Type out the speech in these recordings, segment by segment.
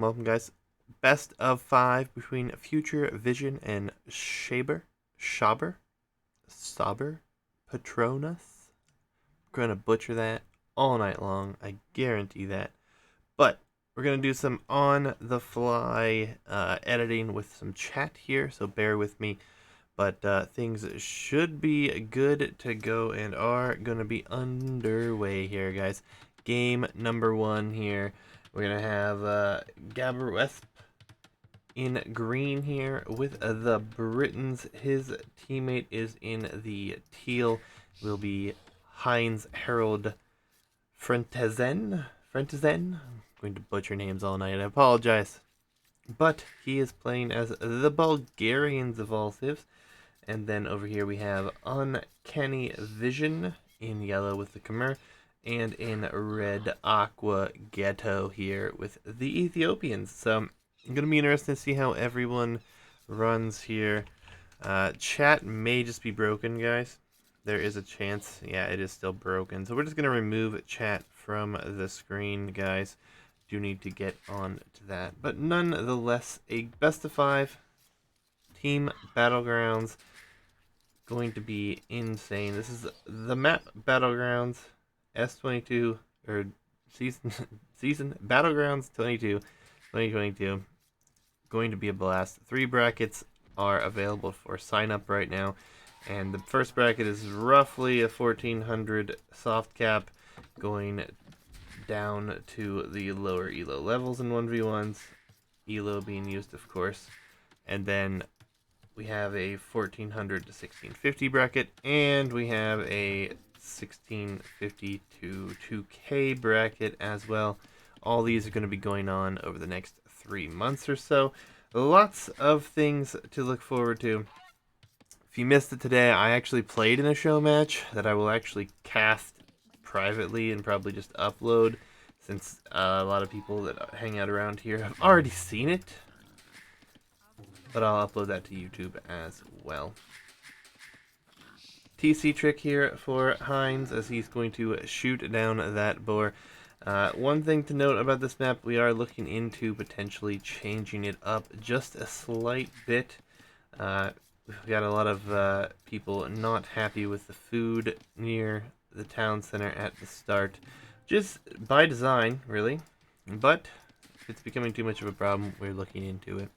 Welcome, guys. Best of 5 between Future Vision and Sauber, Patronus. I'm gonna butcher that all night long. I guarantee that. But we're gonna do some on-the-fly editing with some chat here, so bear with me. But things should be good to go and are gonna be underway here, guys. Game number 1 here. We're gonna have Gabaresp in green here with the Britons. His teammate is in the teal. Will be Heinz Harold Frentezen. I'm going to butcher names all night. I apologize. But he is playing as the Bulgarians of all civs. And then over here we have Uncanny Vision in yellow with the Khmer. And in red, Aqua Ghetto here with the Ethiopians. So, I'm going to be interested to see how everyone runs here. Chat may just be broken, guys. There is a chance. Yeah, it is still broken. So, we're just going to remove chat from the screen, guys. Do need to get on to that. But nonetheless, a best of 5 team Battlegrounds. Going to be insane. This is the map Battlegrounds S22 or season Battlegrounds 2022. Going to be a blast. 3 brackets are available for sign up right now, and the first bracket is roughly a 1400 soft cap, going down to the lower elo levels in 1v1s, elo being used of course, and then we have a 1400 to 1650 bracket, and we have a 1650 to 2K bracket as well. All these are going to be going on over the next 3 months or so. Lots of things to look forward to. If you missed it today, I actually played in a show match that I will actually cast privately and probably just upload, since a lot of people that hang out around here have already seen it. But I'll upload that to YouTube as well. TC trick here for Heinz as he's going to shoot down that boar. One thing to note about this map, we are looking into potentially changing it up just a slight bit. We've got a lot of people not happy with the food near the town center at the start. Just by design, really. But if it's becoming too much of a problem, we're looking into it.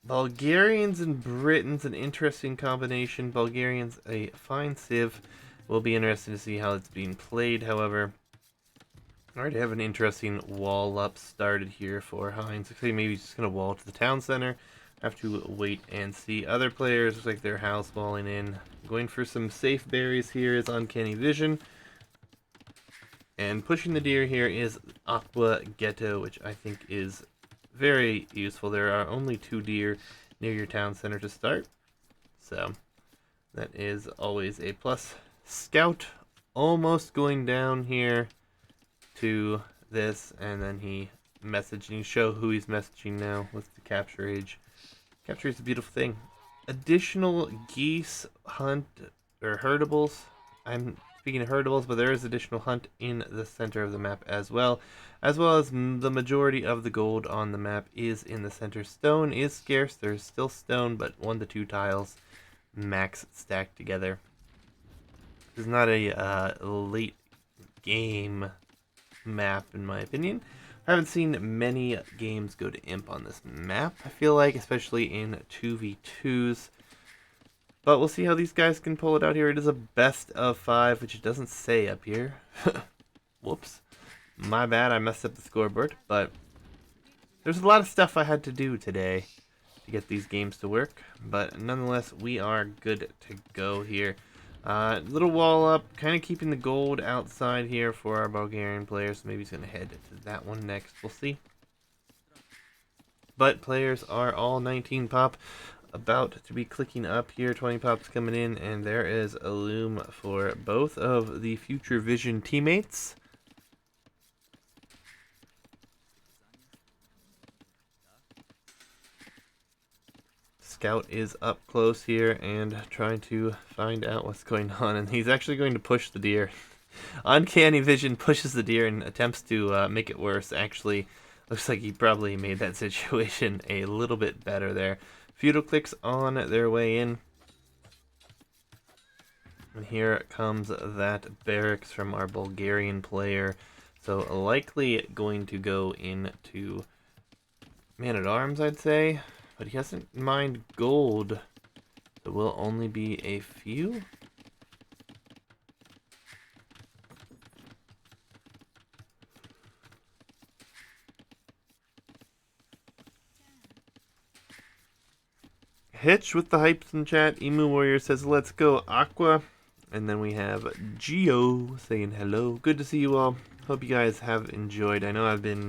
Bulgarians and Britons, an interesting combination. Bulgarians, a fine civ. Will be interesting to see how it's being played, however. I already have an interesting wall up started here for Heinz. Looks like maybe he's just going to wall to the town center. Have to wait and see. Other players, looks like they're house walling in. Going for some safe berries here is Uncanny Vision. And pushing the deer here is Aqua Ghetto, which I think is very useful. There are only 2 deer near your town center to start, so that is always a plus. Scout almost going down here to this, and then he messaging. Show who he's messaging now. What's the capture age? Capture is a beautiful thing. Additional geese hunt or herdables. I'm speaking of herdables, but there is additional hunt in the center of the map as well as the majority of the gold on the map is in the center. Stone is scarce. There's still stone, but 1 to 2 tiles max stacked together. This is not a late game map, in my opinion. I haven't seen many games go to imp on this map, I feel like, especially in 2v2s. But we'll see how these guys can pull it out here. It is a best of 5, which it doesn't say up here. Whoops. My bad, I messed up the scoreboard. But there's a lot of stuff I had to do today to get these games to work. But nonetheless, we are good to go here. Little wall up, kind of keeping the gold outside here for our Bulgarian players. So maybe he's going to head to that one next. We'll see. But players are all 19 pop. About to be clicking up here. 20 pops coming in, and there is a loom for both of the Future Vision teammates. Scout is up close here and trying to find out what's going on, and he's actually going to push the deer. Uncanny Vision pushes the deer and attempts to make it worse. Actually, looks like he probably made that situation a little bit better there. Feudal clicks on their way in. And here comes that barracks from our Bulgarian player. So likely going to go into Man-at-Arms, I'd say. But he doesn't mind gold. There will only be a few. Hitch with the hypes in chat. Emu Warrior says, let's go, Aqua. And then we have Geo saying hello. Good to see you all. Hope you guys have enjoyed. I know I've been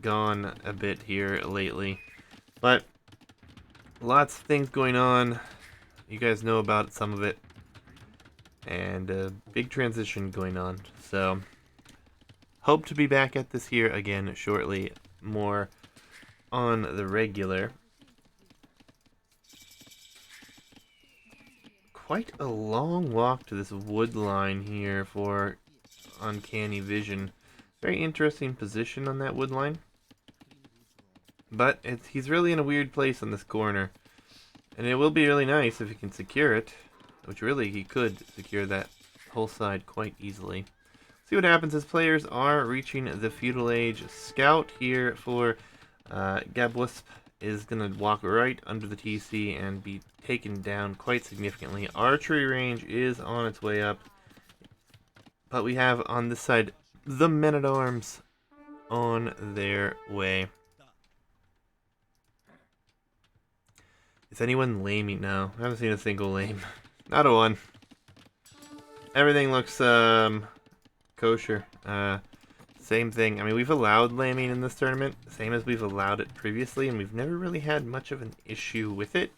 gone a bit here lately. But lots of things going on. You guys know about some of it. And a big transition going on. So, hope to be back at this here again shortly. More on the regular. Quite a long walk to this wood line here for Uncanny Vision. Very interesting position on that wood line. But he's really in a weird place on this corner. And it will be really nice if he can secure it. Which really he could secure that whole side quite easily. See what happens as players are reaching the feudal age. Scout here for Gabwisp is going to walk right under the TC and be taken down quite significantly. Archery range is on its way up. But we have on this side the Men-at-Arms on their way. Is anyone laming? No, I haven't seen a single lame. Not a one. Everything looks kosher. Same thing. I mean, we've allowed laming in this tournament, same as we've allowed it previously, and we've never really had much of an issue with it.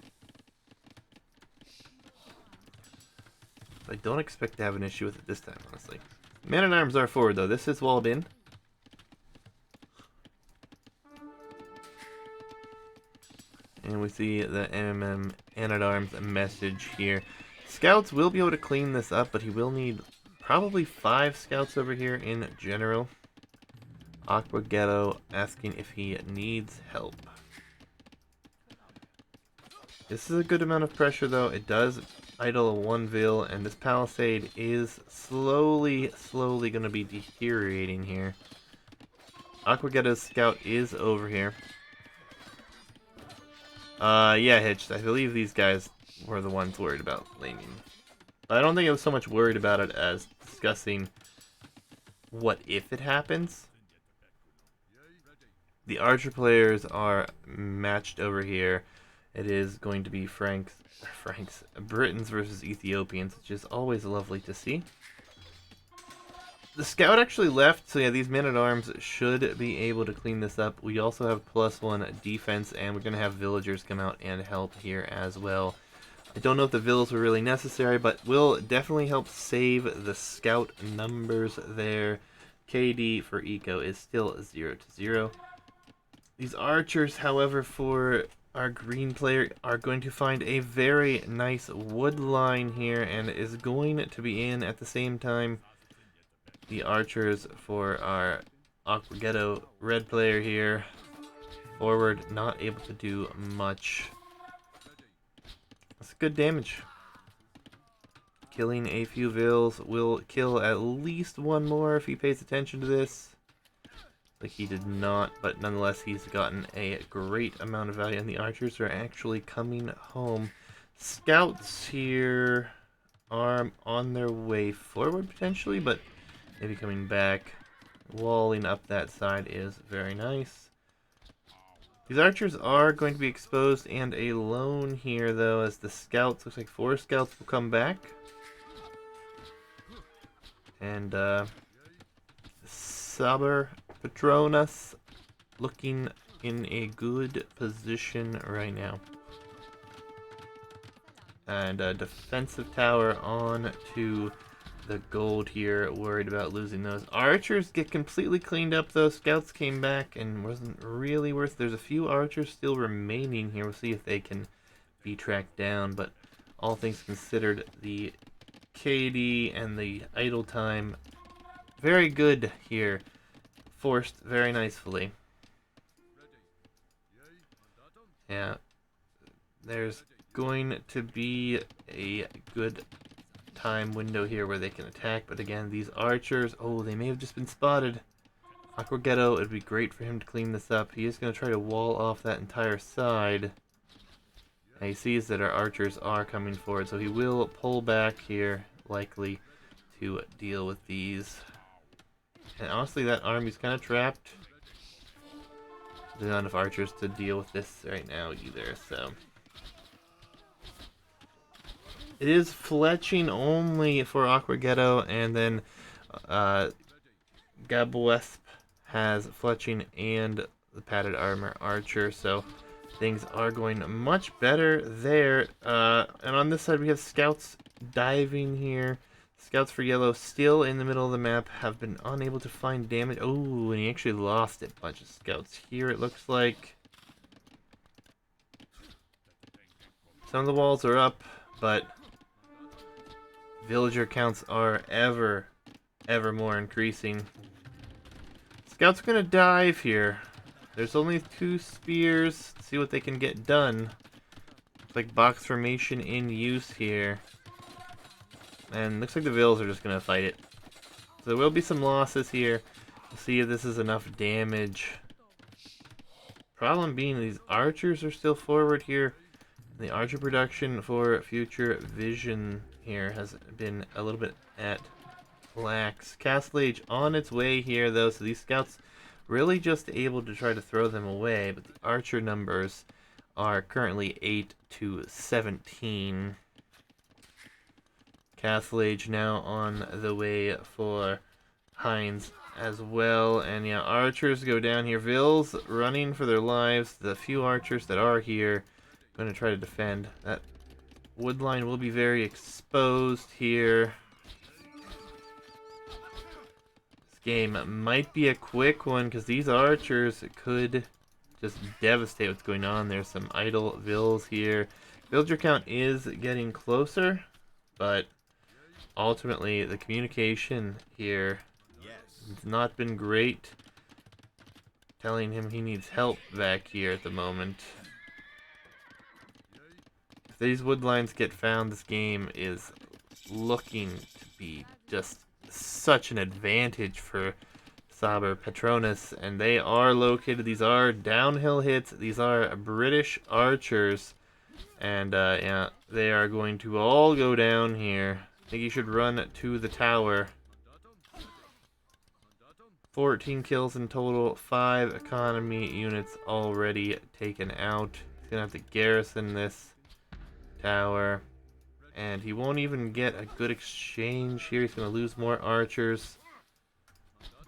I don't expect to have an issue with it this time, honestly. Man-at-Arms are forward, though. This is walled in. And we see the MMM Man-at-Arms message here. Scouts will be able to clean this up, but he will need probably 5 scouts over here in general. Aqua Ghetto asking if he needs help. This is a good amount of pressure, though. It does idle 1 Vil, and this palisade is slowly going to be deteriorating here. Aqua Ghetto's scout is over here. Yeah, Hitched. I believe these guys were the ones worried about laming. But I don't think I was so much worried about it as discussing what if it happens. The Archer players are matched over here. It is going to be Britons versus Ethiopians, which is always lovely to see. The scout actually left, so yeah, these Men-at-Arms should be able to clean this up. We also have +1 defense, and we're going to have villagers come out and help here as well. I don't know if the vills were really necessary, but will definitely help save the scout numbers there. KD for Eco is still 0-0. These archers, however, for our green player are going to find a very nice wood line here and is going to be in at the same time. The archers for our Aqua Ghetto red player here. Forward, not able to do much. That's good damage. Killing a few vills will kill at least 1 more if he pays attention to this. Like he did not, but nonetheless he's gotten a great amount of value, and the archers are actually coming home. Scouts here are on their way forward potentially, but maybe coming back. Walling up that side is very nice. These archers are going to be exposed and alone here, though, as the scouts, looks like 4 scouts will come back. And Saber Patronus looking in a good position right now. And a defensive tower on to the gold here, worried about losing those. Archers get completely cleaned up, though. Scouts came back and wasn't really worth. There's a few archers still remaining here. We'll see if they can be tracked down, but all things considered, the KD and the idle time very good here. Forced very nicely. Yeah. There's going to be a good time window here where they can attack, but again, these archers, oh, they may have just been spotted. Aquaghetto, it'd be great for him to clean this up. He is going to try to wall off that entire side. And he sees that our archers are coming forward, so he will pull back here, likely, to deal with these. And honestly, that army's kind of trapped. There's not enough archers to deal with this right now either, so... It is fletching only for Aquaghetto, and then Gabwesp has fletching and the padded armor archer, so things are going much better there. And on this side we have scouts diving here. Scouts for yellow still in the middle of the map have been unable to find damage. Oh, and he actually lost a bunch of scouts here, it looks like. Some of the walls are up, but villager counts are ever more increasing. Scouts are gonna dive here. There's only 2 spears. Let's see what they can get done. Looks like box formation in use here. And looks like the vills are just gonna fight it. So there will be some losses here. We'll see if this is enough damage. Problem being these archers are still forward here. The archer production for future vision here has been a little bit at lax. Castle Age on its way here though, so these scouts really just able to try to throw them away, but the archer numbers are currently 8 to 17. Castle Age now on the way for Heinz as well, and yeah, archers go down here. Vills running for their lives. The few archers that are here going to try to defend. That wood line will be very exposed here. This game might be a quick one because these archers could just devastate what's going on. There's some idle vills here. Villager count is getting closer, but ultimately the communication here has not been great. Telling him he needs help back here at the moment. If these wood lines get found, this game is looking to be just such an advantage for Saber Patronus, and they are located. These are downhill hits. These are British archers, and yeah, they are going to all go down here. I think you should run to the tower. 14 kills in total, 5 economy units already taken out. He's gonna have to garrison this tower, and he won't even get a good exchange here. He's gonna lose more archers.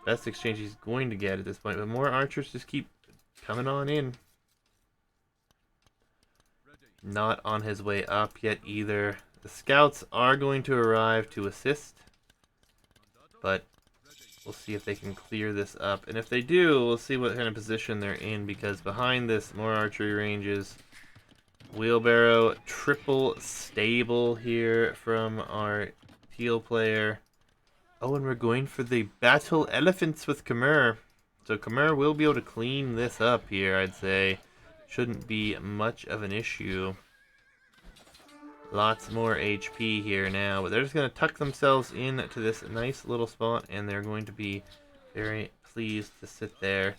Best exchange he's going to get at this point, but more archers just keep coming on in. Not on his way up yet either. The scouts are going to arrive to assist, but we'll see if they can clear this up. And if they do, we'll see what kind of position they're in, because behind this, more archery ranges. Wheelbarrow, triple stable here from our teal player. Oh, and we're going for the battle elephants with Khmer. So Khmer will be able to clean this up here, I'd say. Shouldn't be much of an issue. Lots more HP here now, but they're just going to tuck themselves into this nice little spot, and they're going to be very pleased to sit there.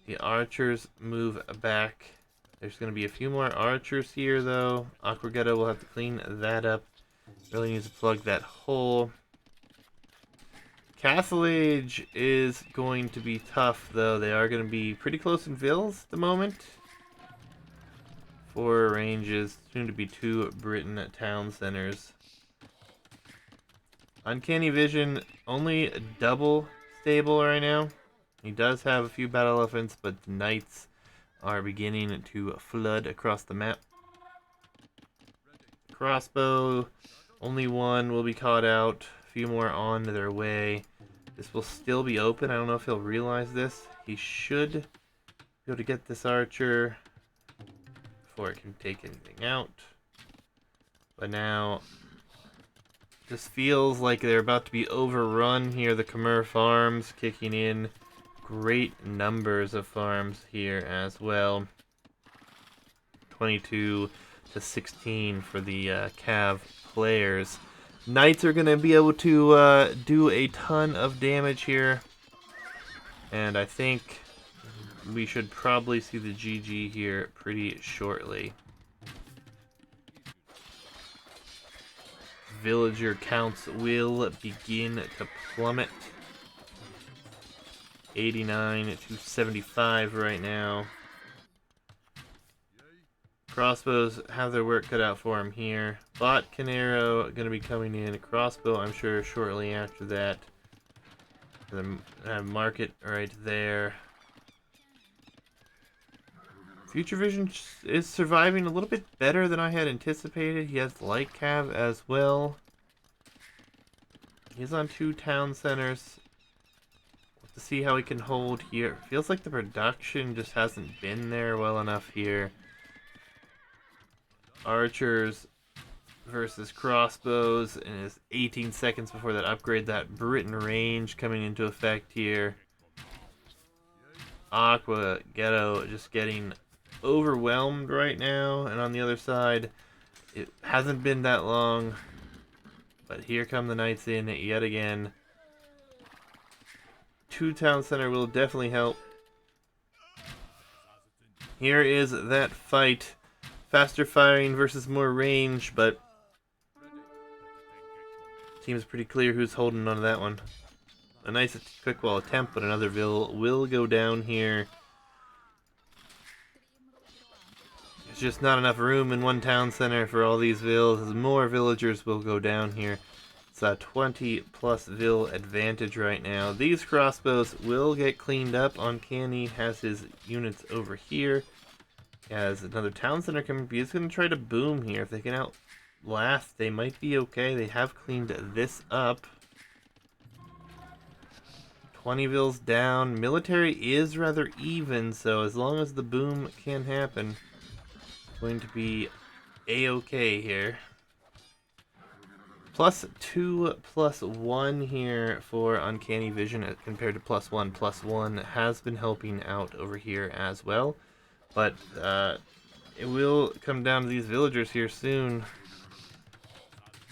The archers move back. There's going to be a few more archers here, though. Aquaghetto will have to clean that up. Really needs to plug that hole. Castle Age is going to be tough, though. They are going to be pretty close in vills at the moment. 4 ranges, soon to be 2 Britain town centers. Uncanny Vision, only double stable right now. He does have a few battle elephants, but the knights are beginning to flood across the map. Crossbow, only 1 will be caught out. A few more on their way. This will still be open. I don't know if he'll realize this. He should be able to get this archer before it can take anything out. But now Just feels like they're about to be overrun here. The Khmer farms kicking in. Great numbers of farms here as well. 22 to 16 for the Cav players. Knights are going to be able to do a ton of damage here. And I think we should probably see the GG here pretty shortly. Villager counts will begin to plummet. 89 to 75 right now. Crossbows have their work cut out for him here. Bot Canero going to be coming in. Crossbow, I'm sure, shortly after that. The market right there. Future Vision is surviving a little bit better than I had anticipated. He has Light Cav as well. He's on 2 town centers. We'll have to see how he can hold here. Feels like the production just hasn't been there well enough here. Archers versus crossbows, and it's 18 seconds before that upgrade. That Britain range coming into effect here. Aqua Ghetto just getting overwhelmed right now, and on the other side, it hasn't been that long, but here come the Knights in yet again. 2 town center will definitely help. Here is that fight. Faster firing versus more range, but seems pretty clear who's holding on to that one. A nice quick wall attempt, but another will go down here. There's just not enough room in one town center for all these vills. More villagers will go down here. It's a 20 plus vill advantage right now. These crossbows will get cleaned up. Uncanny has his units over here. As another town center coming, he's going to try to boom here. If they can outlast, they might be okay. They have cleaned this up. 20 vills down. Military is rather even, so as long as the boom can happen, it's going to be a-okay here. +2, +1 here for Uncanny Vision compared to +1. +1 has been helping out over here as well. But it will come down to these villagers here soon.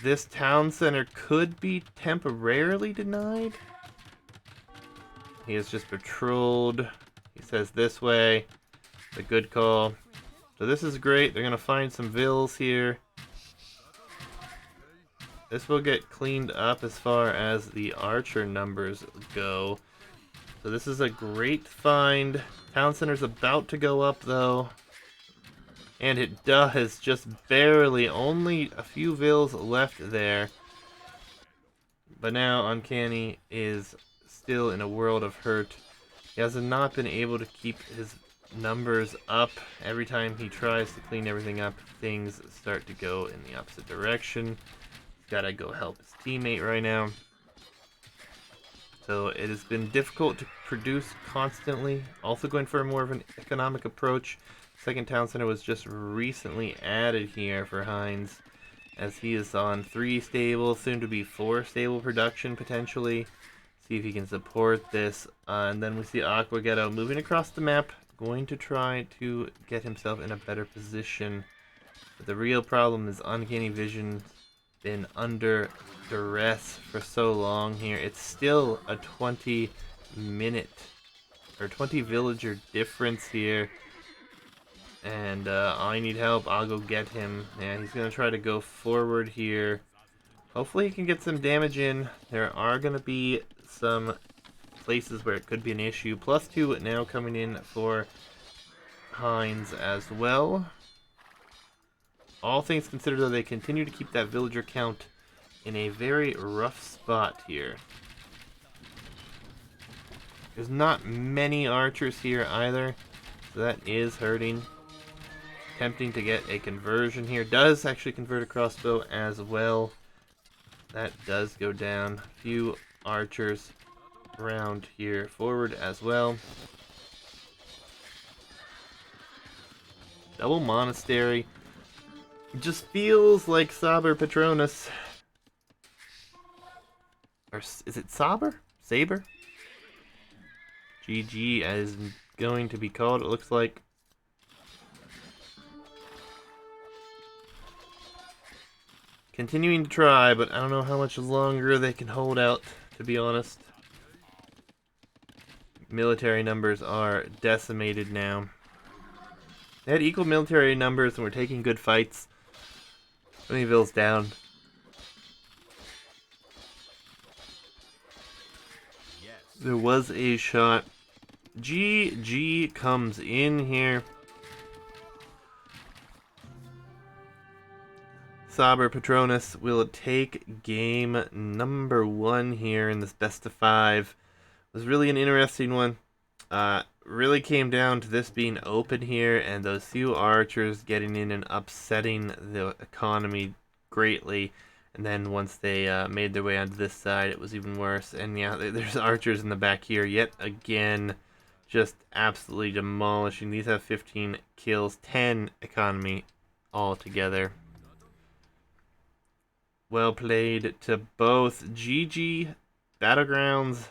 This town center could be temporarily denied. He is just patrolled. He says this way. A good call. So this is great. They're going to find some vills here. This will get cleaned up as far as the archer numbers go. So this is a great find. Town center's about to go up though. And it does, just barely. Only a few vills left there. But now Uncanny is still in a world of hurt. He has not been able to keep his numbers up. Every time he tries to clean everything up, things start to go in the opposite direction. He's gotta go help his teammate right now. So it has been difficult to produce constantly. Also going for more of an economic approach. Second town center was just recently added here for Heinz, as he is on 3 stable, soon to be 4 stable production potentially. See if he can support this. And then we see Aqua Ghetto moving across the map, going to try to get himself in a better position. But the real problem is Uncanny Vision been under duress for so long here. It's still a 20-minute or 20 villager difference here. And I need help. I'll go get him. Yeah, he's going to try to go forward here. Hopefully he can get some damage in. There are going to be some places where it could be an issue. +2 now coming in for Heinz as well. All things considered, though, they continue to keep that villager count in a very rough spot here. There's not many archers here either, so that is hurting. Attempting to get a conversion here. Does actually convert a crossbow as well. That does go down. A few archers around here forward as well. Double monastery. It just feels like Saber Patronus. Or is it Saber? Saber? GG is going to be called, it looks like. Continuing to try, but I don't know how much longer they can hold out, to be honest. Military numbers are decimated now. They had equal military numbers and were taking good fights. Ponyville's down. There was a shot. GG comes in here. Saber Patronus will take game number 1 here in this best of 5. It was really an interesting one. Really came down to this being open here and those few archers getting in and upsetting the economy greatly. And then once they made their way onto this side, it was even worse. And yeah, there's archers in the back here yet again, just absolutely demolishing. These have 15 kills, 10 economy altogether. Well played to both. GG Battlegrounds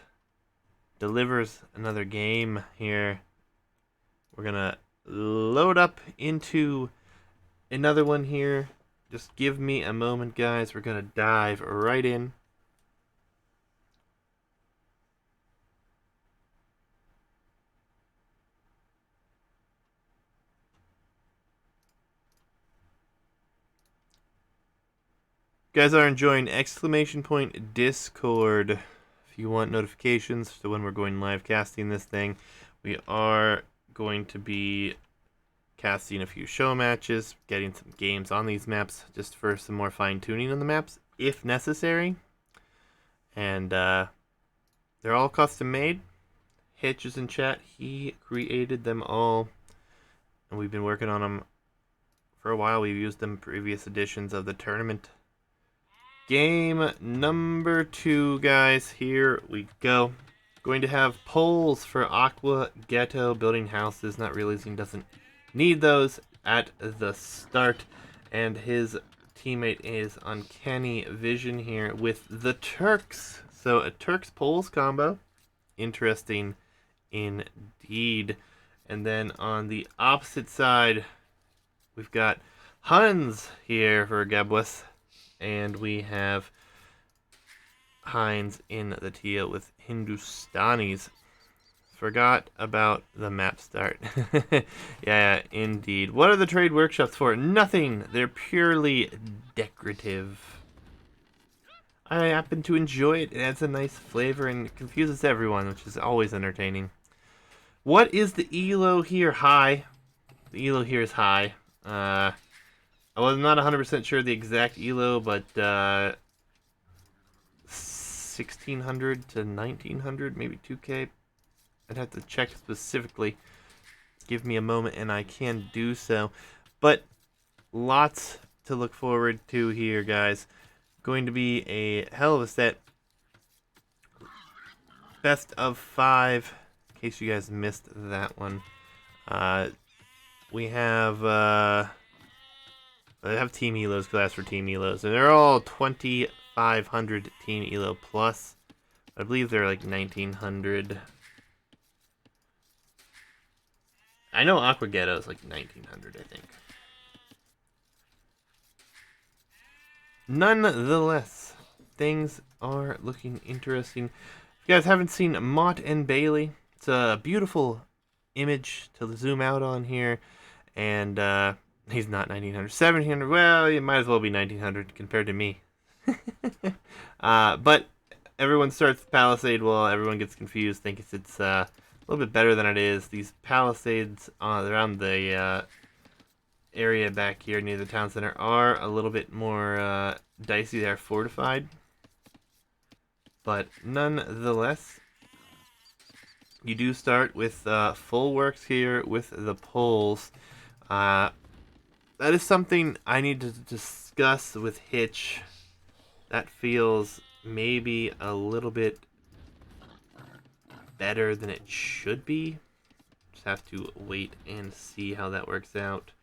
delivers another game here. We're gonna load up into another one here. Just give me a moment, guys. We're gonna dive right in. You guys are enjoying !Discord. If you want notifications to when we're going live casting this thing, we are going to be casting a few show matches, getting some games on these maps just for some more fine-tuning on the maps if necessary. And they're all custom made. Hitch is in chat. He created them all, and we've been working on them for a while. We've used them in previous editions of the tournament. Game number 2, guys. Here we go. Going to have polls for Aqua Ghetto, building houses, not realizing doesn't need those at the start. And his teammate is Uncanny Vision here with the Turks. So a Turks polls combo. Interesting indeed. And then on the opposite side, we've got Huns here for Gebwis. And we have Heinz in the teal with Hindustanis. Forgot about the map start. Yeah, indeed. What are the trade workshops for? Nothing. They're purely decorative. I happen to enjoy it. It adds a nice flavor and it confuses everyone, which is always entertaining. What is the ELO here? High. The ELO here is high. I was not 100% sure the exact ELO, but 1600 to 1900, maybe 2K. I'd have to check specifically. Give me a moment and I can do so. But lots to look forward to here, guys. Going to be a hell of a set. Best of 5, in case you guys missed that one. We have... I have Team Elos class for Team Elos, and they're all 2,500 Team Elo plus. I believe they're like 1,900. I know Aqua Ghetto is like 1,900, I think. Nonetheless, things are looking interesting. If you guys haven't seen Mott and Bailey, it's a beautiful image to zoom out on here, and he's not 1,900. 1,700, well, it might as well be 1,900 compared to me. But everyone starts the Palisade wall. Everyone gets confused, thinks it's a little bit better than it is. These Palisades around the area back here near the town center are a little bit more dicey. They're fortified. But nonetheless, you do start with full works here with the poles. That is something I need to discuss with Hitch. That feels maybe a little bit better than it should be. Just have to wait and see how that works out.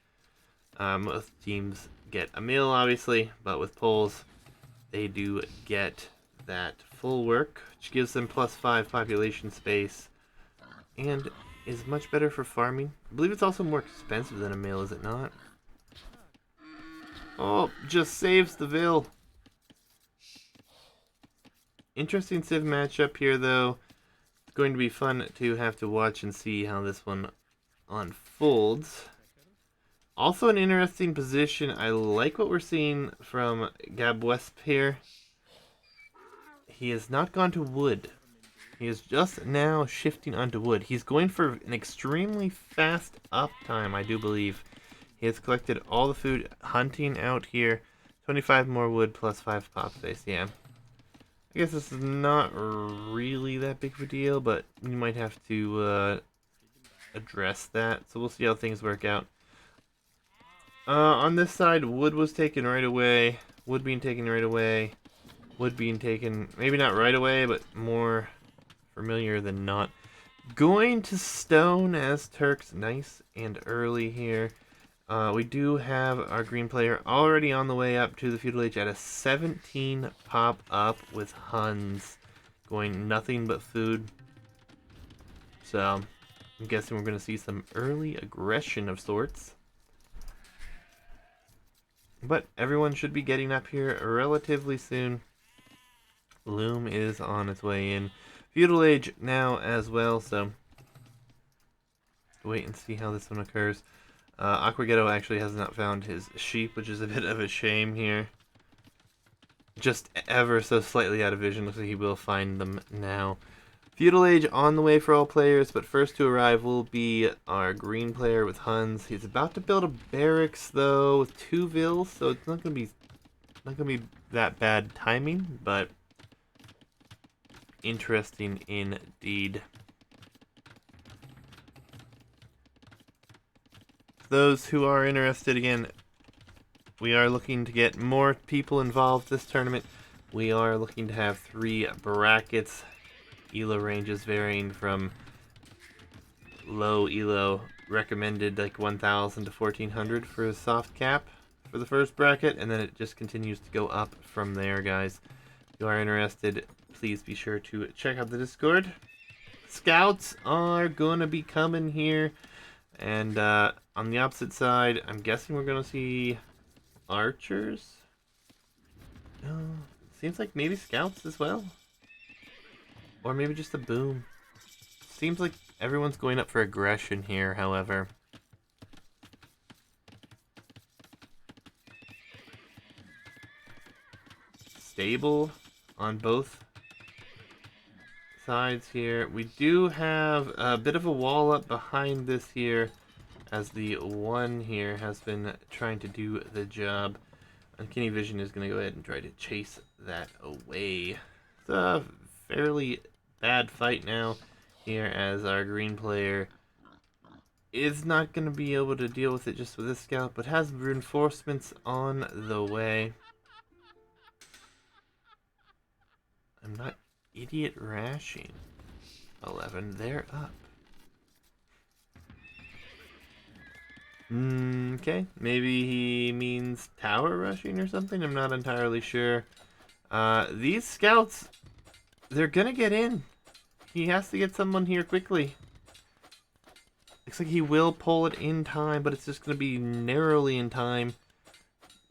Most teams get a mill, obviously, but with poles, they do get that full work, which gives them +5 population space, and is much better for farming. I believe it's also more expensive than a mill, is it not? Oh, just saves the Ville. Interesting civ matchup here, though. It's going to be fun to have to watch and see how this one unfolds. Also an interesting position. I like what we're seeing from Gabwesp here. He has not gone to wood. He is just now shifting onto wood. He's going for an extremely fast uptime, I do believe. He has collected all the food, hunting out here. 25 more wood plus 5 pop space, yeah. I guess this is not really that big of a deal, but you might have to address that. So we'll see how things work out. On this side, wood was taken right away. Wood being taken right away. Wood being taken, maybe not right away, but more familiar than not. Going to stone as Turks, nice and early here. We do have our green player already on the way up to the feudal age at a 17 pop up with Huns going nothing but food. So I'm guessing we're going to see some early aggression of sorts. But everyone should be getting up here relatively soon. Loom is on its way in. Feudal age now as well, so wait and see how this one occurs. Aquaghetto actually has not found his sheep, which is a bit of a shame here. Just ever so slightly out of vision. Looks like he will find them now. Feudal age on the way for all players, but first to arrive will be our green player with Huns. He's about to build a barracks though with 2 vills, so it's not gonna be that bad timing, but interesting indeed. Those who are interested, again, we are looking to get more people involved this tournament. We are looking to have 3 brackets, elo ranges varying from low elo recommended like 1,000 to 1,400 for a soft cap for the first bracket, and then it just continues to go up from there, guys. If you are interested, please be sure to check out the Discord. Scouts are gonna be coming here, and on the opposite side, I'm guessing we're gonna see archers. Seems like maybe scouts as well, or maybe just a boom. Seems like everyone's going up for aggression here, however. Stable on both sides here. We do have a bit of a wall up behind this here, as the one here has been trying to do the job. Uncanny Vision is going to go ahead and try to chase that away. It's a fairly bad fight now here, as our green player is not going to be able to deal with it just with this scout, but has reinforcements on the way. I'm not idiot rashing. 11, they're up. Okay, maybe he means tower rushing or something. I'm not entirely sure. These scouts, they're gonna get in. He has to get someone here quickly. Looks like he will pull it in time, but it's just gonna be narrowly in time.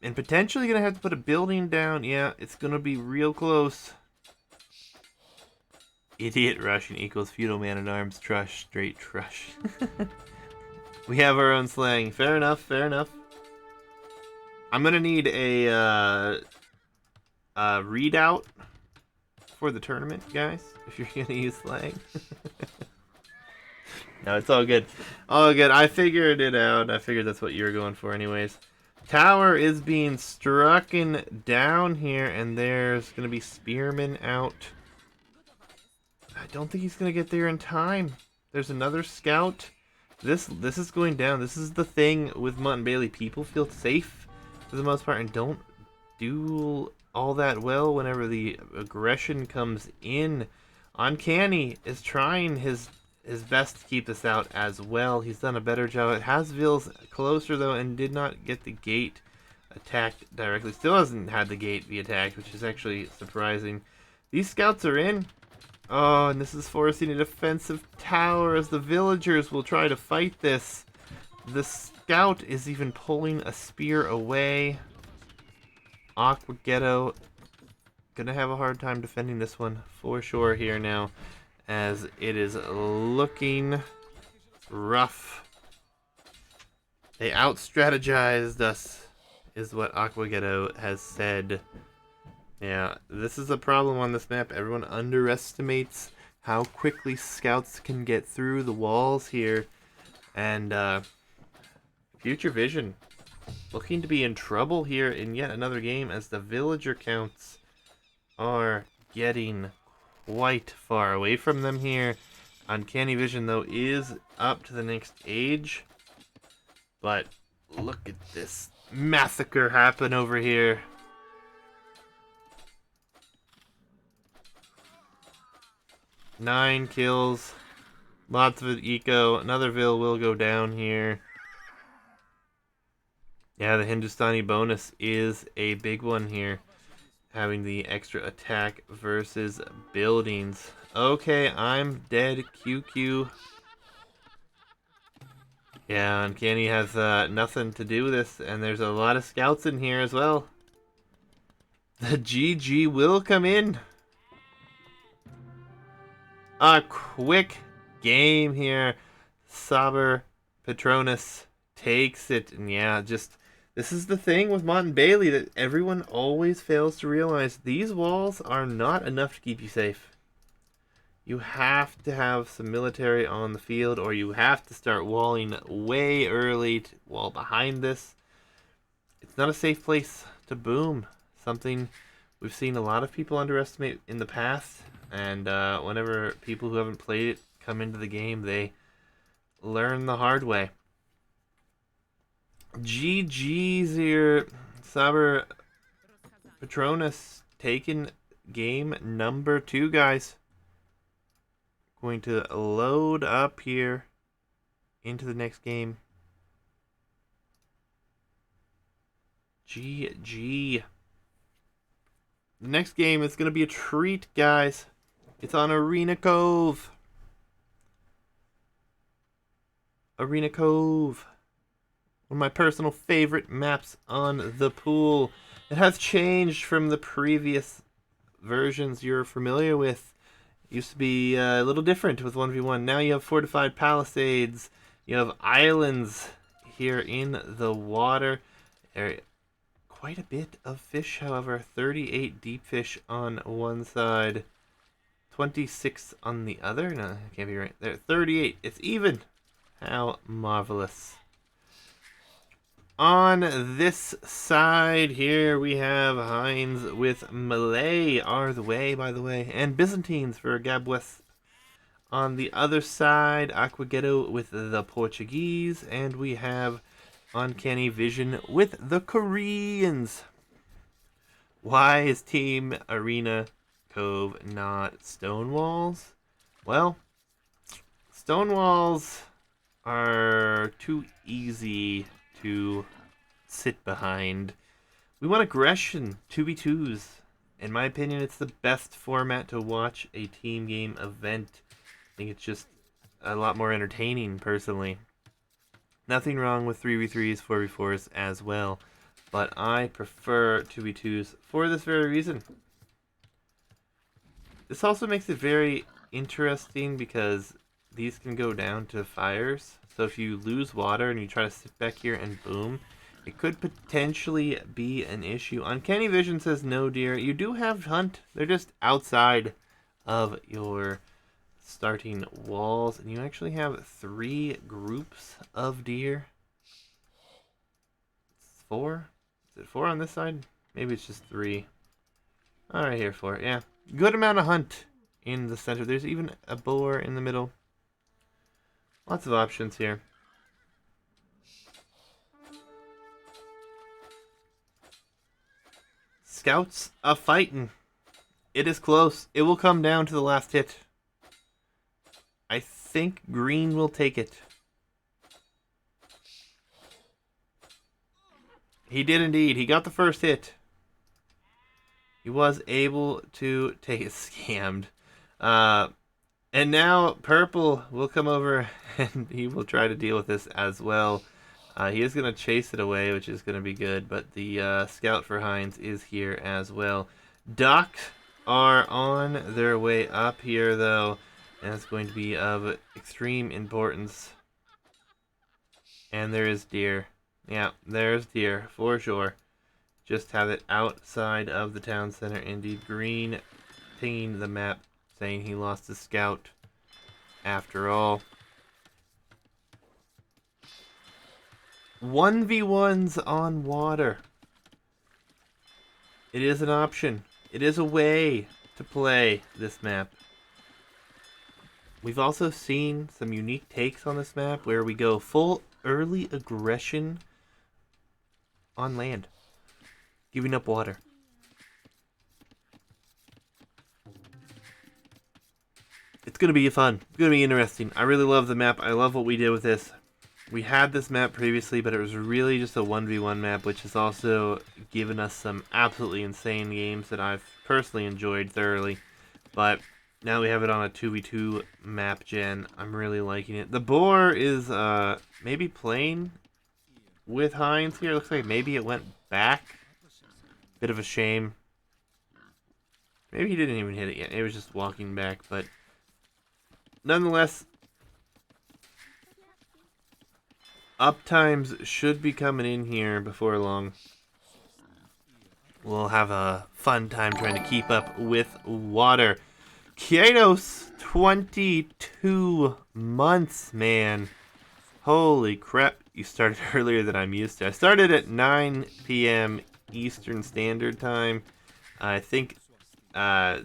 And potentially gonna have to put a building down. Yeah, it's gonna be real close. Idiot rushing equals feudal man-at-arms trush, straight trush. We have our own slang. Fair enough, fair enough. I'm gonna need a readout for the tournament, guys, if you're gonna use slang. No, it's all good. All good. I figured it out. I figured that's what you were going for anyways. Tower is being strucken down here, and there's gonna be spearmen out. I don't think he's gonna get there in time. There's another scout. This is going down. This is the thing with Mutt and Bailey. People feel safe for the most part and don't do all that well whenever the aggression comes in. Uncanny is trying his best to keep this out as well. He's done a better job. It has Vils closer though, and did not get the gate attacked directly. Still hasn't had the gate be attacked, which is actually surprising. These scouts are in. Oh, and this is forcing a defensive tower as the villagers will try to fight this. The scout is even pulling a spear away. Aqua Ghetto gonna have a hard time defending this one for sure here now, as it is looking rough. They out-strategized us, is what Aqua Ghetto has said. Yeah, this is a problem on this map. Everyone underestimates how quickly scouts can get through the walls here. And Future Vision looking to be in trouble here in yet another game, as the villager counts are getting quite far away from them here. Uncanny Vision, though, is up to the next age. But look at this massacre happen over here. Nine kills. Lots of eco. Another Vil will go down here. Yeah, the Hindustani bonus is a big one here. Having the extra attack versus buildings. Okay, I'm dead. QQ. Yeah, Uncanny has nothing to do with this, and there's a lot of scouts in here as well. The GG will come in. A quick game here. Saber Patronus takes it. And yeah, just this is the thing with Mont and Bailey that everyone always fails to realize. These walls are not enough to keep you safe. You have to have some military on the field, or you have to start walling way early to wall behind this. It's not a safe place to boom. Something we've seen a lot of people underestimate in the past. And whenever people who haven't played it come into the game, they learn the hard way. GG's here. Saber Patronus taking game number 2, guys. Going to load up here into the next game. GG. The next game is going to be a treat, guys. It's on Arena Cove. Arena Cove. One of my personal favorite maps on the pool. It has changed from the previous versions you're familiar with. It used to be a little different with 1v1. Now you have fortified palisades. You have islands here in the water. Quite a bit of fish, however. 38 deep fish on one side. 26 on the other? No, it can't be right. There, 38. It's even. How marvelous. On this side here, we have Heinz with Malay are the way, by the way, and Byzantines for Gabwest. On the other side, Aqua Ghetto with the Portuguese, and we have Uncanny Vision with the Koreans. Why is Team Arena Cove not Stonewalls? Well, Stonewalls are too easy to sit behind. We want aggression, 2v2s. In my opinion, it's the best format to watch a team game event. I think it's just a lot more entertaining, personally. Nothing wrong with 3v3s, 4v4s as well, but I prefer 2v2s for this very reason. This also makes it very interesting because these can go down to fires. So if you lose water and you try to sit back here and boom, it could potentially be an issue. Uncanny Vision says no, deer. You do have hunt. They're just outside of your starting walls. And you actually have 3 groups of deer. It's 4? Is it 4 on this side? Maybe it's just 3. Alright, here 4. Yeah. Good amount of hunt in the center. There's even a boar in the middle. Lots of options here. Scouts a fighting. It is close. It will come down to the last hit. I think green will take it. He did indeed. He got the first hit. He was able to take it scammed. Uh, and now Purple will come over and he will try to deal with this as well. He is going to chase it away, which is going to be good, but the scout for Heinz is here as well. Ducks are on their way up here, though, and it's going to be of extreme importance. And there is deer. Yeah, there's deer, for sure. Just have it outside of the town center. Indeed, Green pinging the map, saying he lost his scout after all. 1v1s on water. It is an option. It is a way to play this map. We've also seen some unique takes on this map where we go full early aggression on land, giving up water. It's going to be fun. It's going to be interesting. I really love the map. I love what we did with this. We had this map previously, but it was really just a 1v1 map, which has also given us some absolutely insane games that I've personally enjoyed thoroughly. But now we have it on a 2v2 map gen. I'm really liking it. The boar is maybe playing with Heinz here. Looks like maybe it went back. Bit of a shame. Maybe he didn't even hit it yet. It was just walking back, but nonetheless, uptimes should be coming in here before long. We'll have a fun time trying to keep up with water. Kratos, 22 months, man. Holy crap. You started earlier than I'm used to. I started at 9 p.m. Eastern Standard Time. I think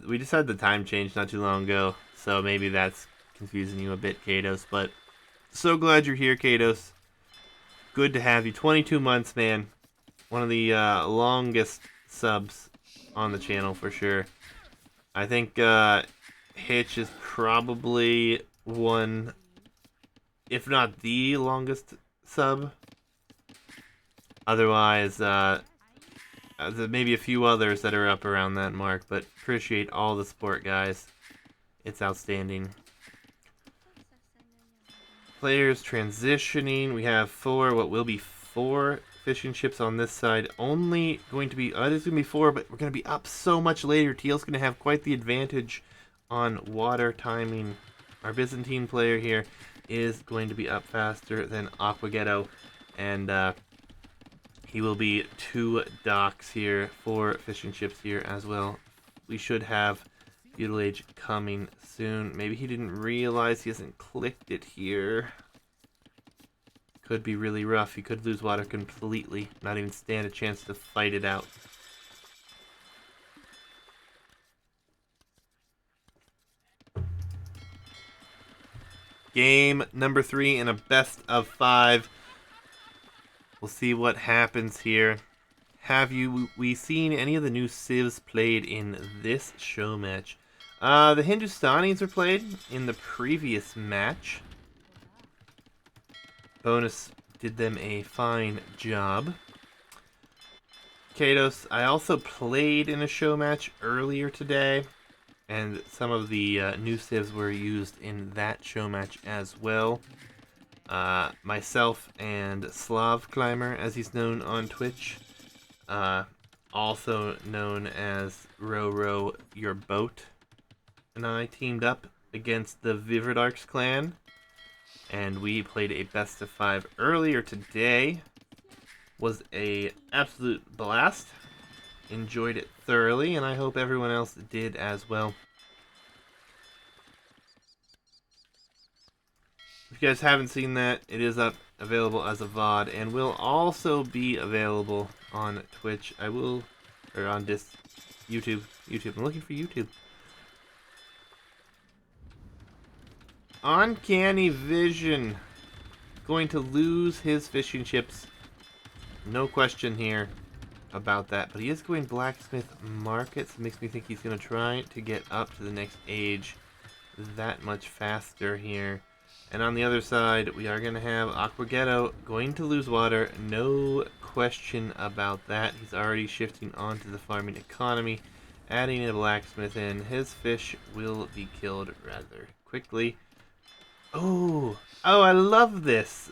we just had the time change not too long ago, so maybe that's confusing you a bit, Kratos. But so glad you're here, Kratos. Good to have you. 22 months, man. One of the longest subs on the channel for sure. I think Hitch is probably one, if not the longest sub. Otherwise, maybe a few others that are up around that mark. But appreciate all the support, guys. It's outstanding. Players transitioning. We have what will be 4 fishing ships on this side. Only going to be, it is going to be 4, but we're going to be up so much later. Teal's going to have quite the advantage on water timing. Our Byzantine player here is going to be up faster than Aquaghetto, and he will be 2 docks here, 4 fishing ships here as well. We should have Feudal Age coming soon. Maybe he didn't realize he hasn't clicked it here. Could be really rough. He could lose water completely. Not even stand a chance to fight it out. Game number 3 in a best of 5. We'll see what happens here. Have we seen any of the new civs played in this show match? The Hindustanis were played in the previous match. Bonus did them a fine job. Kratos, I also played in a show match earlier today, and some of the new civs were used in that show match as well. Myself and Slav Climber, as he's known on Twitch, also known as Row Your Boat, and I teamed up against the Viverdarks clan, and we played a best of 5 earlier today. Was a absolute blast. Enjoyed it thoroughly, and I hope everyone else did as well. If you guys haven't seen that, it is available as a VOD, and will also be available on Twitch. On YouTube. I'm looking for YouTube. Uncanny Vision. Going to lose his fishing chips. No question here about that. But he is going Blacksmith Markets. It makes me think he's going to try to get up to the next age that much faster here. And on the other side, we are going to have Aquaghetto going to lose water. No question about that. He's already shifting onto the farming economy. Adding a blacksmith in, his fish will be killed rather quickly. Oh, I love this.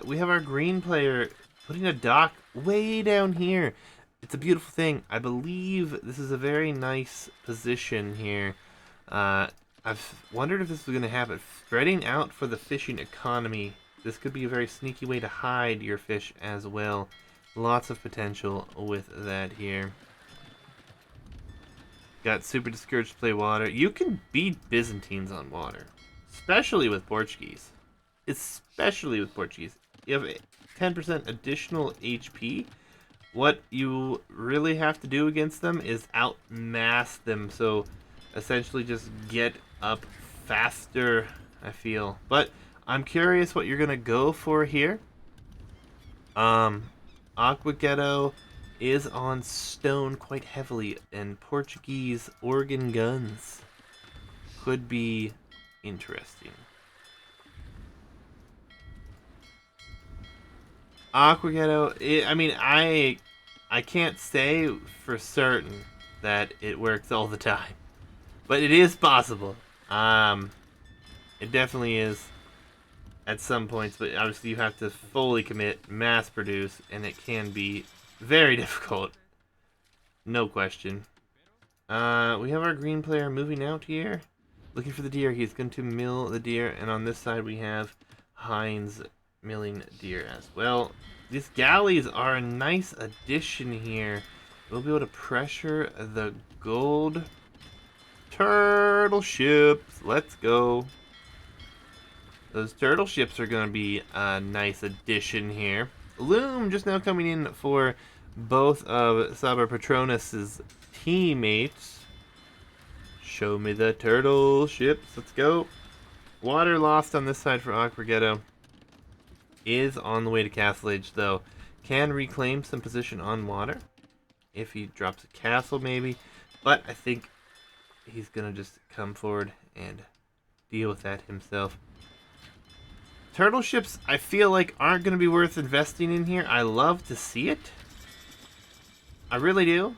We have our green player putting a dock way down here. It's a beautiful thing. I believe this is a very nice position here. I've wondered if this was going to happen. Spreading out for the fishing economy. This could be a very sneaky way to hide your fish as well. Lots of potential with that here. Got super discouraged to play water. You can beat Byzantines on water. Especially with Portuguese. Especially with Portuguese. You have 10% additional HP. What you really have to do against them is outmass them. So essentially just get up faster, I feel. But I'm curious what you're going to go for here. Aqua is on stone quite heavily, and Portuguese organ guns could be interesting. Aqua I mean, I can't say for certain that it works all the time, but it is possible. It definitely is at some points, but obviously you have to fully commit, mass produce, and it can be very difficult. No question. We have our green player moving out here. Looking for the deer. He's going to mill the deer, and on this side we have Heinz milling deer as well. These galleys are a nice addition here. We'll be able to pressure the gold turtle ships. Let's go. Those turtle ships are going to be a nice addition here. Loom just now coming in for both of Saber Patronus's teammates. Show me the turtle ships. Let's go. Water lost on this side for Aqua is on the way to Castle Age, though. Can reclaim some position on water if he drops a castle, maybe. But I think he's going to just come forward and deal with that himself. Turtle ships, I feel like, aren't going to be worth investing in here. I love to see it. I really do.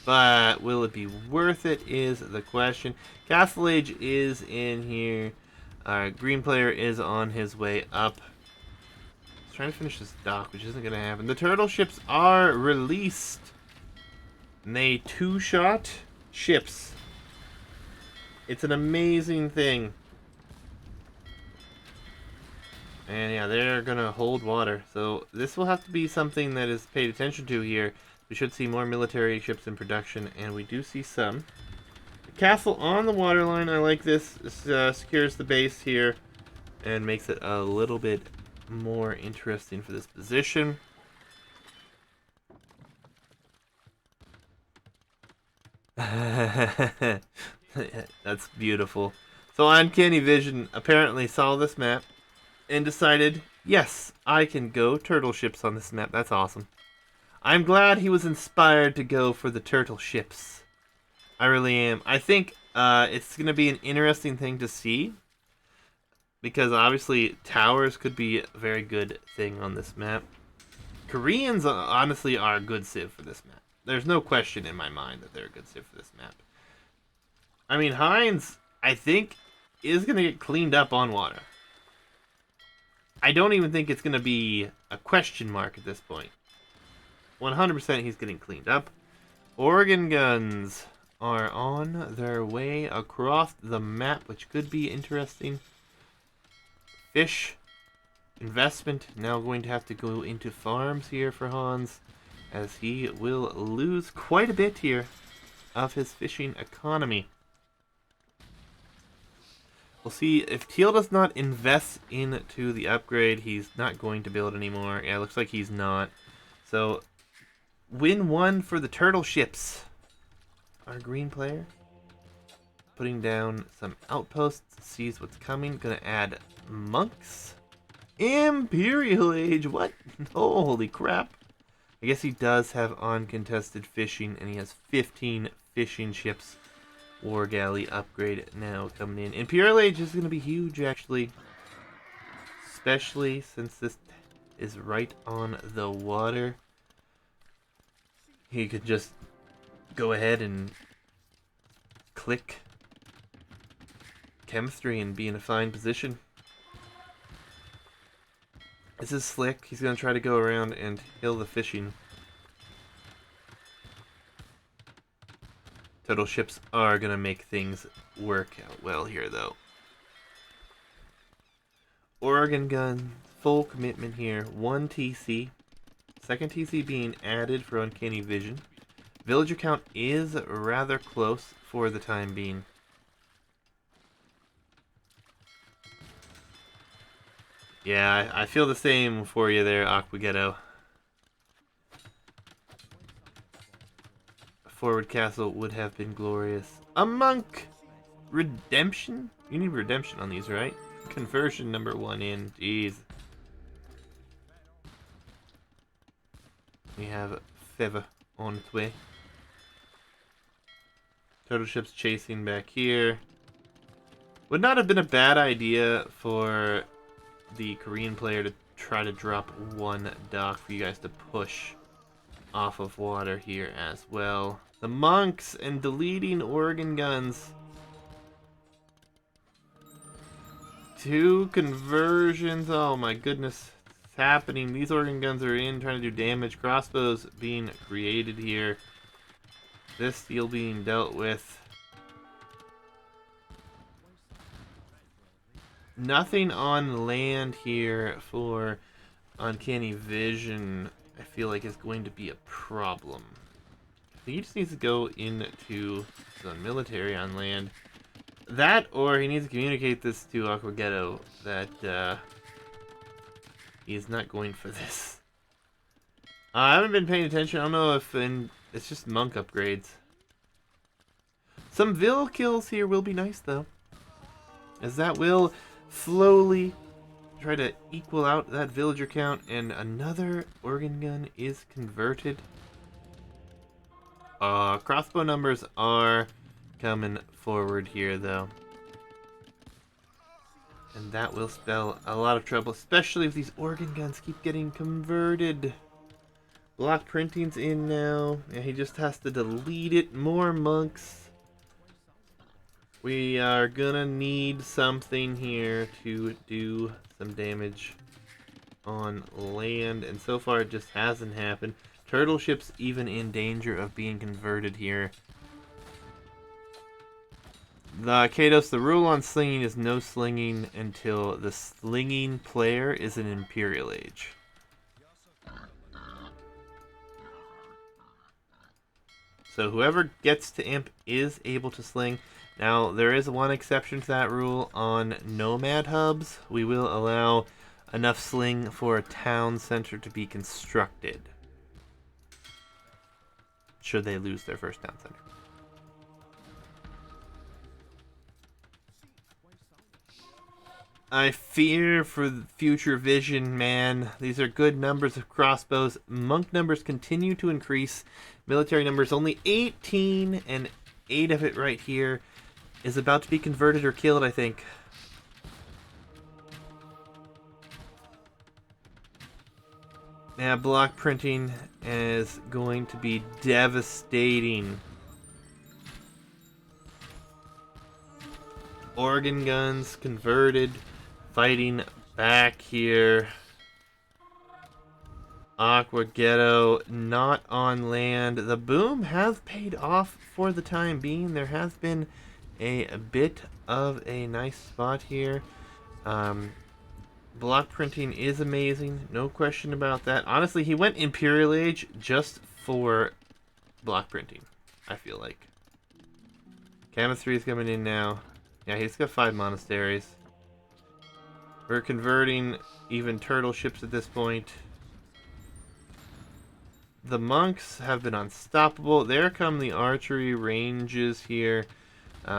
But will it be worth it is the question. Castle Age is in here. Green player is on his way up. He's trying to finish this dock, which isn't going to happen. The turtle ships are released. And they two-shot ships. It's an amazing thing. And yeah, they're going to hold water. So this will have to be something that is paid attention to here. We should see more military ships in production, and we do see some. The castle on the waterline, I like this. This secures the base here and makes it a little bit more interesting for this position. That's beautiful. So Uncanny Vision apparently saw this map and decided, yes, I can go turtle ships on this map. That's awesome. I'm glad he was inspired to go for the turtle ships. I really am. I think it's going to be an interesting thing to see. Because obviously towers could be a very good thing on this map. Koreans honestly are a good civ for this map. There's no question in my mind that they're a good civ for this map. I mean, Heinz, I think, is going to get cleaned up on water. I don't even think it's going to be a question mark at this point. 100% he's getting cleaned up. Organ guns are on their way across the map, which could be interesting. Fish investment now going to have to go into farms here for Hans, as he will lose quite a bit here of his fishing economy. We'll see if Teal does not invest into the upgrade. He's not going to build anymore. Yeah, it looks like he's not. So, win one for the turtle ships. Our green player putting down some outposts, sees what's coming. Gonna add monks. Imperial Age, what? Holy crap. I guess he does have uncontested fishing, and he has 15 fishing ships. War Galley upgrade now coming in. Imperial Age is going to be huge, actually. Especially since this is right on the water. He could just go ahead and click chemistry and be in a fine position. This is slick. He's going to try to go around and kill the fishing. Total ships are going to make things work out well here, though. Oregon gun, full commitment here. 1 TC. Second TC being added for Uncanny Vision. Villager count is rather close for the time being. Yeah, I feel the same for you there, Aquaghetto. A forward castle would have been glorious. A monk! Redemption? You need redemption on these, right? Conversion number 1 in. Jeez. We have Feather on its way. Total ships chasing back here. Would not have been a bad idea for the Korean player to try to drop 1 dock for you guys to push off of water here as well. The monks and deleting Oregon guns. 2 conversions. Oh my goodness. It's happening. These Oregon guns are in trying to do damage. Crossbows being created here. This steel being dealt with. Nothing on land here for Uncanny Vision, I feel like, is going to be a problem. He just needs to go into the military on land. That, or he needs to communicate this to Aquaghetto that he is not going for this. I haven't been paying attention. I don't know if it's just monk upgrades. Some Vil kills here will be nice, though, as that will slowly try to equal out that villager count, and another organ gun is converted. Crossbow numbers are coming forward here, though, and that will spell a lot of trouble, especially if these organ guns keep getting converted. Block printing's in now, and he just has to delete it. More monks. We are gonna need something here to do some damage on land, and so far it just hasn't happened. Turtle ship's even in danger of being converted here. The Kados, the rule on slinging is no slinging until the slinging player is an Imperial Age. So whoever gets to imp is able to sling. Now, there is one exception to that rule on nomad hubs. We will allow enough sling for a town center to be constructed, should they lose their first town center. I fear for the future vision, man. These are good numbers of crossbows. Monk numbers continue to increase. Military numbers only 18, and 8 of it right here is about to be converted or killed, I think. Yeah, block printing is going to be devastating. Organ guns converted, fighting back here. Aquaghetto not on land. The boom has paid off for the time being. There has been a bit of a nice spot here. Block printing is amazing, no question about that. Honestly, he went Imperial Age just for block printing, I feel like. Chemistry is coming in now. Yeah, he's got 5 monasteries. We're converting even turtle ships at this point. The monks have been unstoppable. There come the archery ranges here. We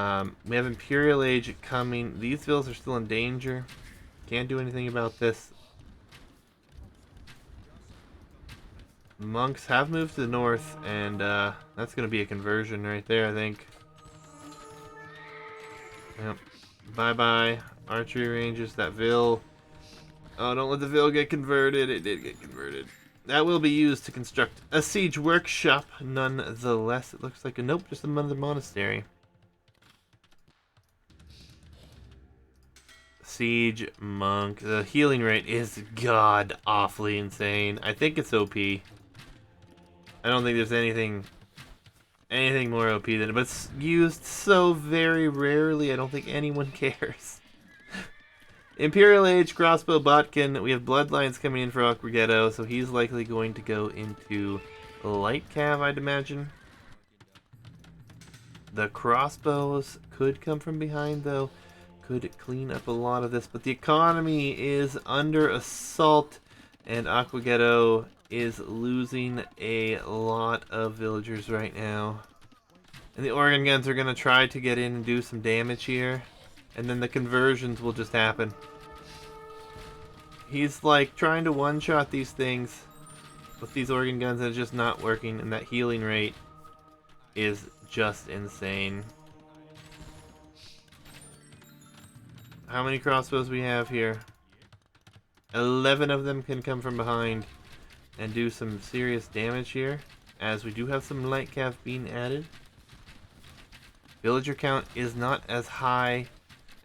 have Imperial Age coming. These villas are still in danger. Can't do anything about this. Monks have moved to the north, and that's going to be a conversion right there, I think. Yep. Bye-bye. Archery ranges, that Vil. Oh, don't let the Vil get converted. It did get converted. That will be used to construct a siege workshop, nonetheless. It looks like nope, just another monastery. Siege monk. The healing rate is god awfully insane. I think it's OP. I don't think there's anything more OP than it, but it's used so very rarely. I don't think anyone cares. Imperial Age crossbow Botkin. We have bloodlines coming in for Aquagetto, so he's likely going to go into light cav, I'd imagine. The crossbows could come from behind, though. Could clean up a lot of this, but the economy is under assault, and Aquagetto is losing a lot of villagers right now. And the organ guns are going to try to get in and do some damage here, and then the conversions will just happen. He's like trying to one-shot these things with these organ guns, and it's just not working, and that healing rate is just insane. How many crossbows we have here? 11 of them can come from behind and do some serious damage here, as we do have some light cav being added. Villager count is not as high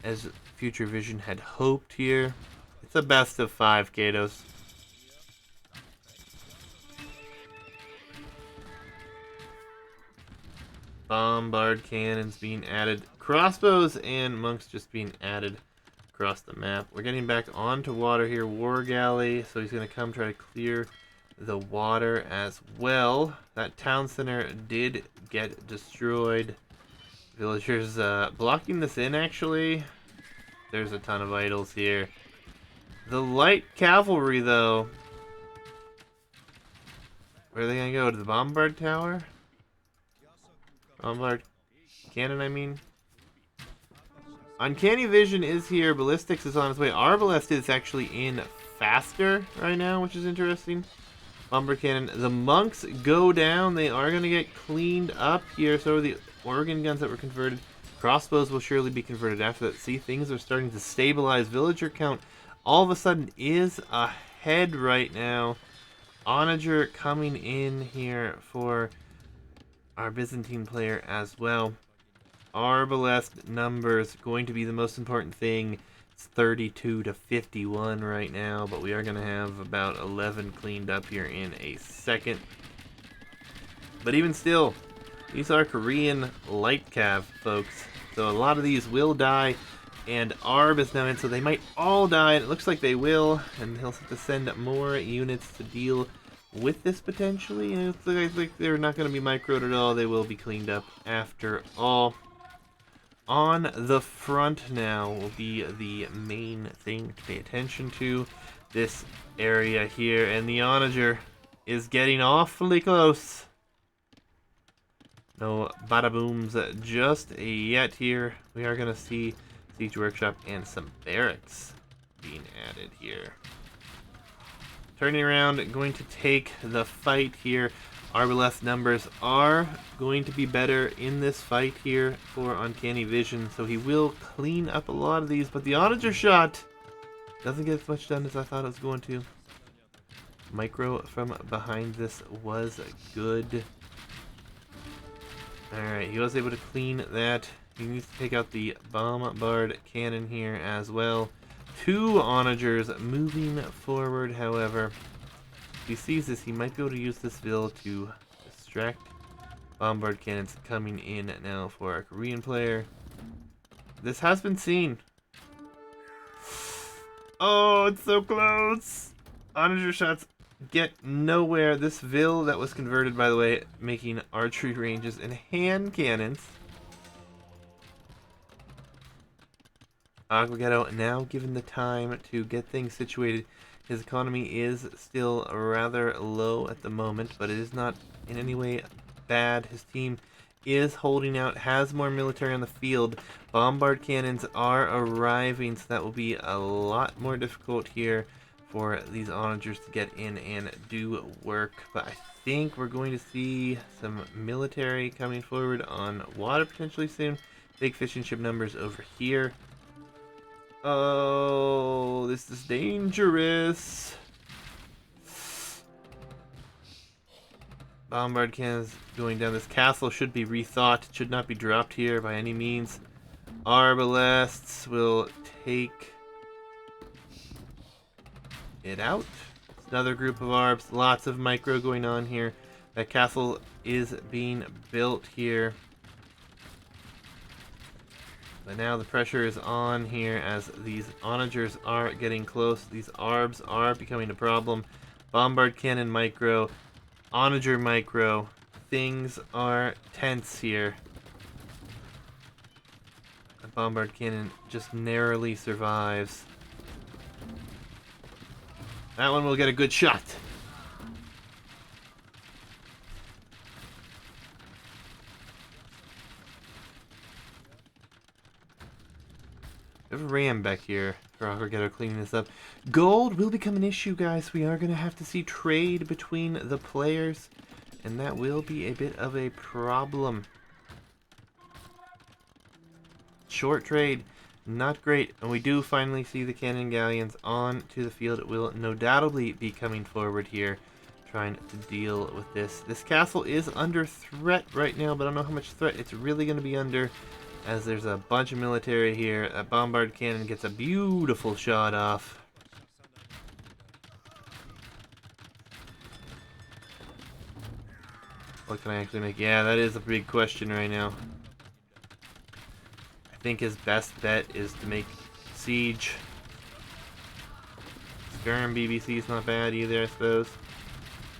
as Future Vision had hoped here. It's a best of 5, Katos. Bombard cannons being added. Crossbows and monks just being added across the map. We're getting back onto water here. War Galley, so he's going to come try to clear the water as well. That town center did get destroyed. Villagers blocking this in, actually. There's a ton of idols here. The light cavalry, though. Where are they going to go? To the Bombard Tower? Bombard cannon, I mean. Uncanny Vision is here. Ballistics is on its way. Arbalest is actually in faster right now, which is interesting. Bombard cannon. The monks go down. They are going to get cleaned up here. So are the organ guns that were converted. Crossbows will surely be converted after that. See, things are starting to stabilize. Villager count all of a sudden is ahead right now. Onager coming in here for our Byzantine player as well. Arbalest numbers going to be the most important thing. It's 32 to 51 right now, but we are going to have about 11 cleaned up here in a second. But even still, these are Korean light cav, folks. So a lot of these will die, and Arb is now in, so they might all die, and it looks like they will, and he'll have to send more units to deal with this potentially. And it looks like they're not going to be microed at all. They will be cleaned up after all. On the front now will be the main thing to pay attention to. This area here, and the Onager is getting awfully close. No bada booms just yet here. We are going to see Siege Workshop and some barracks being added here. Turning around, going to take the fight here. Arbalest numbers are going to be better in this fight here for Uncanny Vision, so he will clean up a lot of these, but the Onager shot doesn't get as much done as I thought it was going to. Micro from behind this was good. Alright, he was able to clean that. He needs to take out the Bombard cannon here as well. 2 Onagers moving forward, however. If he sees this, he might be able to use this Ville to distract Bombard cannons coming in now for our Korean player. This has been seen. Oh, it's so close! Onager shots get nowhere. This Ville that was converted, by the way, making archery ranges and hand cannons. Aquagetto now given the time to get things situated. His economy is still rather low at the moment, but it is not in any way bad. His team is holding out, has more military on the field. Bombard cannons are arriving, so that will be a lot more difficult here for these Onagers to get in and do work. But I think we're going to see some military coming forward on water potentially soon. Big fishing ship numbers over here. Oh, this is dangerous. Bombard cannons going down. This castle should be rethought. It should not be dropped here by any means. Arbalests will take it out. It's another group of arbs. Lots of micro going on here. That castle is being built here. But now the pressure is on here as these onagers are getting close. These arbs are becoming a problem. Bombard cannon micro. Onager micro. Things are tense here. A bombard cannon just narrowly survives. That one will get a good shot. We have a ram back here. Forget cleaning this up. Gold will become an issue, guys. We are going to have to see trade between the players, and that will be a bit of a problem. Short trade, not great. And we do finally see the cannon galleons on to the field. It will no doubtly be coming forward here, trying to deal with this. This castle is under threat right now, but I don't know how much threat it's really going to be under, as there's a bunch of military here. A bombard cannon gets a beautiful shot off. What can I actually make? Yeah, that is a big question right now. I think his best bet is to make siege. Skirm BBC is not bad either, I suppose.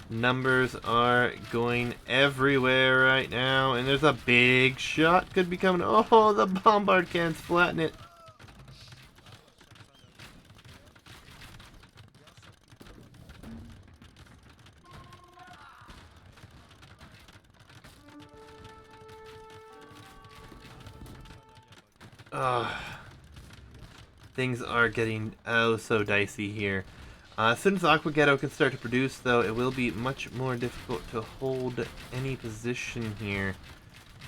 Numbers are going everywhere right now, and there's a big shot could be coming. Oh, the bombard cannons flatten it. Things are getting oh so dicey here. As soon as Aqua Ghetto can start to produce, though, it will be much more difficult to hold any position here,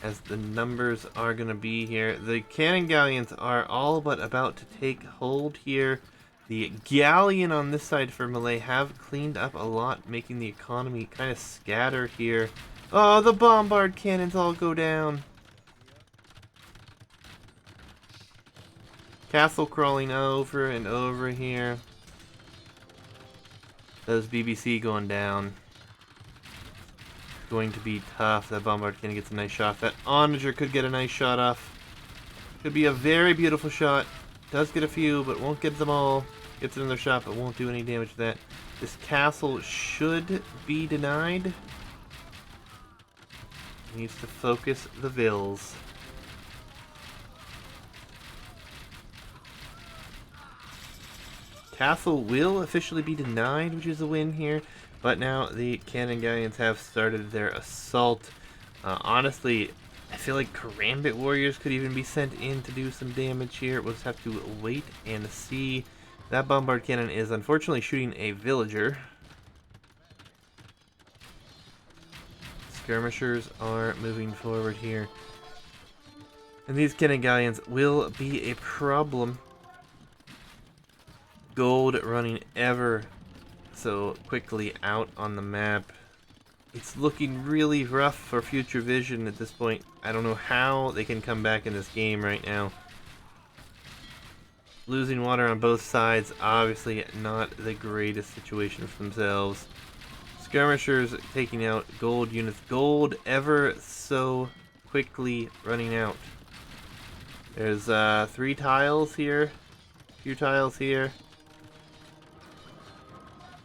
as the numbers are going to be here. The cannon galleons are all but about to take hold here. The galleon on this side for Malay have cleaned up a lot, making the economy kind of scatter here. Oh, the bombard cannons all go down. Castle crawling over and over here. Those BBC going down. Going to be tough. That bombard cannon gets a nice shot. That onager could get a nice shot off. Could be a very beautiful shot. Does get a few, but won't get them all. Gets another shot, but won't do any damage to that. This castle should be denied. Needs to focus the vills. Castle will officially be denied, which is a win here. But now the cannon galleons have started their assault. Honestly, I feel like Karambit warriors could even be sent in to do some damage here. We'll just have to wait and see. That bombard cannon is unfortunately shooting a villager. Skirmishers are moving forward here. And these cannon galleons will be a problem. Gold running ever so quickly out on the map. It's looking really rough for future vision at this point. I don't know how they can come back in this game right now. Losing water on both sides, obviously not the greatest situation for themselves. Skirmishers taking out gold units. Gold ever so quickly running out. There's 3 tiles here. A few tiles here.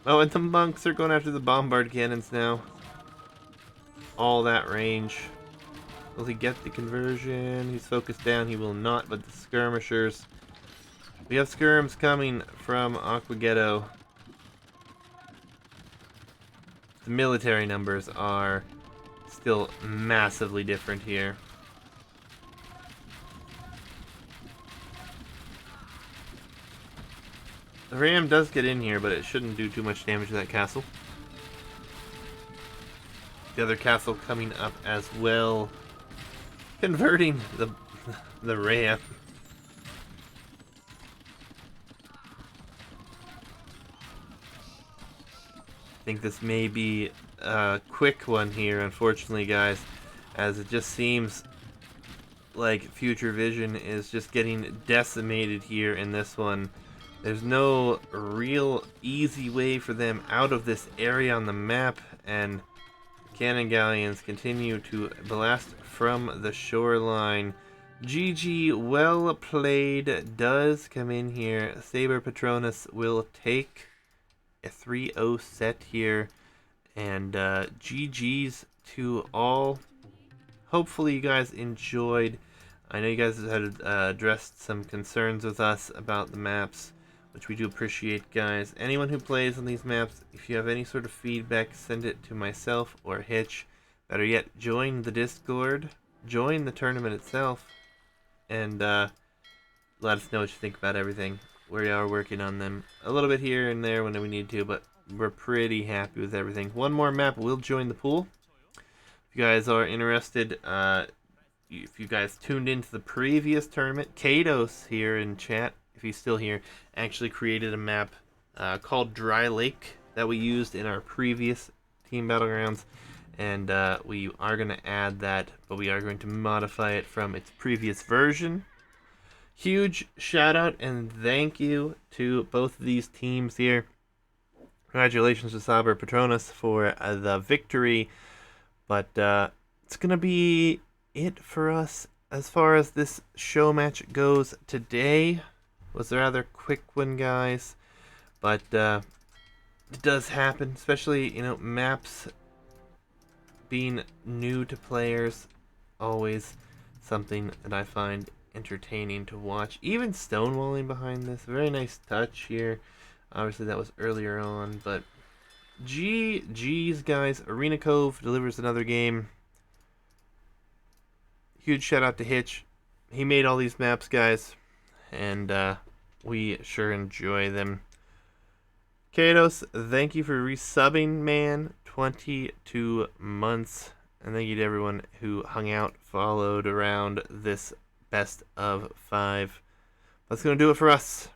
Oh, and the monks are going after the bombard cannons now. All that range. Will he get the conversion? He's focused down. He will not, but the skirmishers. We have skirms coming from Aqua Ghetto. The military numbers are still massively different here. The ram does get in here, but it shouldn't do too much damage to that castle. The other castle coming up as well. Converting the ram. I think this may be a quick one here, unfortunately, guys, as it just seems like Future Vision is just getting decimated here in this one. There's no real easy way for them out of this area on the map, and cannon galleons continue to blast from the shoreline. GG, well played, does come in here. Saber Patronus will take a 3-0 set here, and GG's to all. Hopefully you guys enjoyed. I know you guys had addressed some concerns with us about the maps, which we do appreciate, guys. Anyone who plays on these maps, if you have any sort of feedback, send it to myself or Hitch. Better yet, join the Discord, join the tournament itself, and let us know what you think about everything. We are working on them a little bit here and there when we need to, but we're pretty happy with everything. One more map will join the pool. If you guys are interested, if you guys tuned into the previous tournament, Kados here in chat, if he's still here, actually created a map called Dry Lake that we used in our previous Team Battlegrounds, and we are going to add that, but we are going to modify it from its previous version. Huge shout out and thank you to both of these teams here. Congratulations to Saber Patronus for the victory, but it's going to be it for us as far as this show match goes today. Was a rather quick one, guys, but it does happen, especially, you know, maps being new to players, always something that I find entertaining to watch. Even stonewalling behind this, very nice touch here. Obviously that was earlier on, but GG's, guys. Arena Cove delivers another game. Huge shout out to Hitch. He made all these maps, guys, and we sure enjoy them. Kados, thank you for resubbing, man. 22 months. And thank you to everyone who hung out, followed around this best of 5. That's going to do it for us.